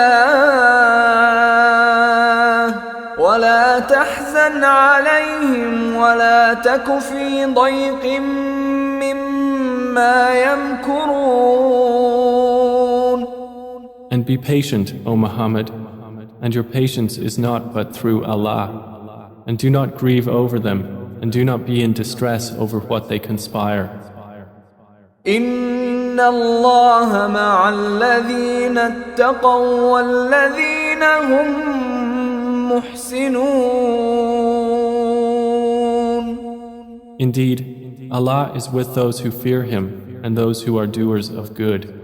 ولا تحزن عليهم ولا تك في ضيق مما يمكرون. And be patient, O Muhammad, and your patience is not but through Allah. And do not grieve over them, and do not be in distress over what they conspire. إن الله مع الذين اتقوا والذين هم محسنون. Indeed, Allah is with those who fear Him and those who are doers of good.